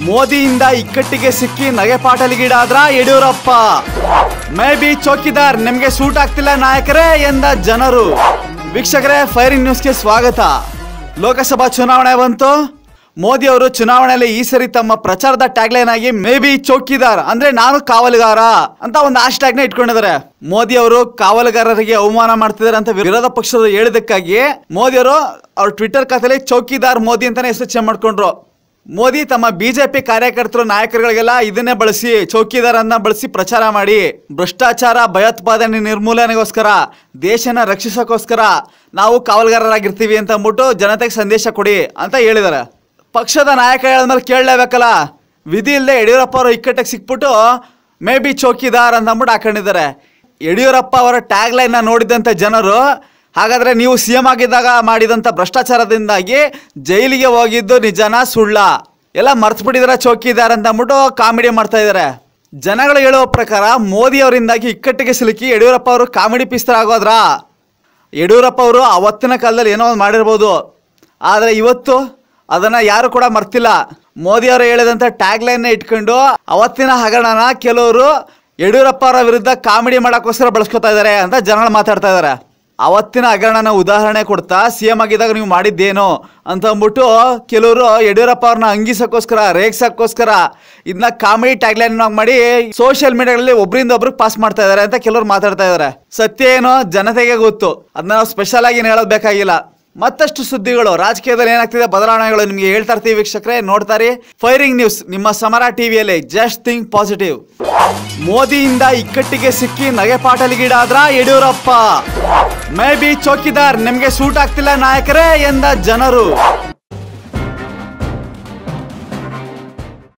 ಮೋದಿಯಿಂದ ಇಕ್ಕಟ್ಟಿಗೆ ಸಿಕ್ಕಿ ನಗೆಪಾಟಲಿಗೀಡಾದ್ರ Yediyurappa. May be ಚೌಕಿದಾರ್ ನಿಮ್ಗೆ ಸೂಟ್ ಆಗ್ತಿಲ್ಲ ನಾಯಕರೇ ಎಂದ ಜನರು. ವೀಕ್ಷಕರೇ, ಫೈರಿಂಗ್ ನ್ಯೂಸ್ಗೆ ಸ್ವಾಗತ. ಲೋಕಸಭಾ ಚುನಾವಣೆ ಬಂತು. ಮೋದಿ ಅವರು ಚುನಾವಣೆಯಲ್ಲಿ ಈ ಸರಿ ತಮ್ಮ ಪ್ರಚಾರದ ಟ್ಯಾಗ್ಲೈನ್ ಆಗಿ ಮೇ ಬಿ ಚೌಕಿದಾರ್ ಅಂದ್ರೆ ನಾನು ಕಾವಲುಗಾರ ಅಂತ ಒಂದು ಹ್ಯಾಶ್ ಟ್ಯಾಗ್ ನ ಇಟ್ಕೊಂಡಿದ್ದಾರೆ. ಮೋದಿ ಅವರು ಕಾವಲುಗಾರರಿಗೆ ಅವಮಾನ ಮಾಡ್ತಿದ್ದಾರೆ ಅಂತ ವಿರೋಧ ಪಕ್ಷದ ಹೇಳಿದಕ್ಕಾಗಿ ಮೋದಿ ಅವರು ಅವ್ರ ಟ್ವಿಟರ್ ಖಾತೆಯಲ್ಲಿ ಚೌಕಿದಾರ್ ಮೋದಿ ಅಂತಾನೆ ಹೆಸರು ಚೇಂಜ್ ಮಾಡ್ಕೊಂಡ್ರು. ಮೋದಿ ತಮ್ಮ ಬಿಜೆಪಿ ಕಾರ್ಯಕರ್ತರು ನಾಯಕರುಗಳಿಗೆಲ್ಲ ಇದನ್ನೇ ಬಳಸಿ, ಚೌಕಿದಾರನ್ನ ಬಳಸಿ ಪ್ರಚಾರ ಮಾಡಿ ಭ್ರಷ್ಟಾಚಾರ ಭಯೋತ್ಪಾದನೆ ನಿರ್ಮೂಲನೆಗೋಸ್ಕರ ದೇಶನ ರಕ್ಷಿಸೋಕೋಸ್ಕರ ನಾವು ಕಾವಲುಗಾರರಾಗಿರ್ತೀವಿ ಅಂತ ಅಂದ್ಬಿಟ್ಟು ಜನತೆಗೆ ಸಂದೇಶ ಕೊಡಿ ಅಂತ ಹೇಳಿದ್ದಾರೆ. ಪಕ್ಷದ ನಾಯಕ ಹೇಳಿದ್ಮೇಲೆ ಕೇಳಲೇಬೇಕಲ್ಲ. ವಿಧಿ ಇಲ್ಲದೆ ಯಡಿಯೂರಪ್ಪ ಅವರು ಇಕ್ಕಟ್ಟಿಗೆ ಸಿಕ್ಬಿಟ್ಟು ಮೇ ಬಿ ಚೌಕಿದಾರ್ ಅಂತ ಅಂದ್ಬಿಟ್ಟು ಹಾಕೊಂಡಿದ್ದಾರೆ. ಯಡಿಯೂರಪ್ಪ ಅವರ ಟ್ಯಾಗ್ ಲೈನ್ ನೋಡಿದಂಥ ಜನರು, ಹಾಗಾದ್ರೆ ನೀವು CM ಆಗಿದ್ದಾಗ ಮಾಡಿದಂಥ ಭ್ರಷ್ಟಾಚಾರದಿಂದಾಗಿ ಜೈಲಿಗೆ ಹೋಗಿದ್ದು ನಿಜನಾ ಸುಳ್ಳ ಎಲ್ಲ ಮರ್ತು ಬಿಟ್ಟಿದಾರೆ ಚೌಕಿದಾರ್ ಅಂತ ಅಂದ್ಬಿಟ್ಟು ಕಾಮಿಡಿ ಮಾಡ್ತಾ ಇದ್ದಾರೆ. ಜನಗಳು ಹೇಳುವ ಪ್ರಕಾರ ಮೋದಿ ಅವರಿಂದಾಗಿ ಇಕ್ಕಟ್ಟಿಗೆ ಸಿಲುಕಿ ಯಡಿಯೂರಪ್ಪ ಅವರು ಕಾಮಿಡಿ ಪೀಸ್ತರ ಆಗೋದ್ರ. ಯಡಿಯೂರಪ್ಪ ಅವರು ಅವತ್ತಿನ ಕಾಲದಲ್ಲಿ ಏನೋ ಒಂದು ಮಾಡಿರ್ಬೋದು, ಆದರೆ ಇವತ್ತು ಅದನ್ನ ಯಾರು ಕೂಡ ಮರ್ತಿಲ್ಲ. ಮೋದಿ ಅವರು ಹೇಳಿದಂಥ ಟ್ಯಾಗ್ ಲೈನ್ ಇಟ್ಕೊಂಡು ಅವತ್ತಿನ ಹಗರಣನ ಕೆಲವರು ಯಡಿಯೂರಪ್ಪ ಅವರ ವಿರುದ್ಧ ಕಾಮಿಡಿ ಮಾಡೋಕ್ಕೋಸ್ಕರ ಬಳಸ್ಕೊತಾ ಇದ್ದಾರೆ ಅಂತ ಜನಗಳು ಮಾತಾಡ್ತಾ ಇದ್ದಾರೆ. ಅವತ್ತಿನ ಹಗರಣನ ಉದಾಹರಣೆ ಕೊಡ್ತಾ CM ಆಗಿದ್ದಾಗ ನೀವು ಮಾಡಿದ್ದೇನೋ ಅಂತ ಅಂದ್ಬಿಟ್ಟು ಕೆಲವರು ಯಡಿಯೂರಪ್ಪ ಅವ್ರನ್ನ ಅಂಗಿಸೋಕ್ಕೋಸ್ಕರ ರೇಗ್ಸೋಕ್ಕೋಸ್ಕರ ಇದನ್ನ ಕಾಮಿಡಿ ಟ್ಯಾಗ್ ಲೈನ್ ಮಾಡಿ ಸೋಷಿಯಲ್ ಮೀಡಿಯಾಗಳಲ್ಲಿ ಒಬ್ಬರಿಂದ ಒಬ್ರಿಗೆ ಪಾಸ್ ಮಾಡ್ತಾ ಇದ್ದಾರೆ ಅಂತ ಕೆಲವರು ಮಾತಾಡ್ತಾ ಇದ್ದಾರೆ. ಸತ್ಯ ಏನೋ ಜನತೆಗೆ ಗೊತ್ತು, ಅದನ್ನ ನಾವು ಸ್ಪೆಷಲ್ ಆಗಿ ಹೇಳೋದು ಬೇಕಾಗಿಲ್ಲ. ಮತ್ತಷ್ಟು ಸುದ್ದಿಗಳು, ರಾಜಕೀಯದಲ್ಲಿ ಏನಾಗ್ತಿದೆ ಬದಲಾವಣೆಗಳು ನಿಮಗೆ ಹೇಳ್ತಾ ಇರ್ತೀವಿ ವೀಕ್ಷಕರೇ, ನೋಡ್ತಾರೆ ಫೈರಿಂಗ್ ನ್ಯೂಸ್ ನಿಮ್ಮ ಸಮರ ಟಿವಿಯಲ್ಲಿ. Just think positive. ಮೋದಿಯಿಂದ ಇಕ್ಕಟ್ಟಿಗೆ ಸಿಕ್ಕಿ ನಗೆಪಾಟಲಿಗೀಡಾದ್ರ ಯಡಿಯೂರಪ್ಪ. ಮೇ ಬಿ ಚೌಕಿದಾರ್ ನಿಮ್ಗೆ ಸೂಟ್ ಆಗ್ತಿಲ್ಲ ನಾಯಕರೇ ಎಂದ ಜನರು.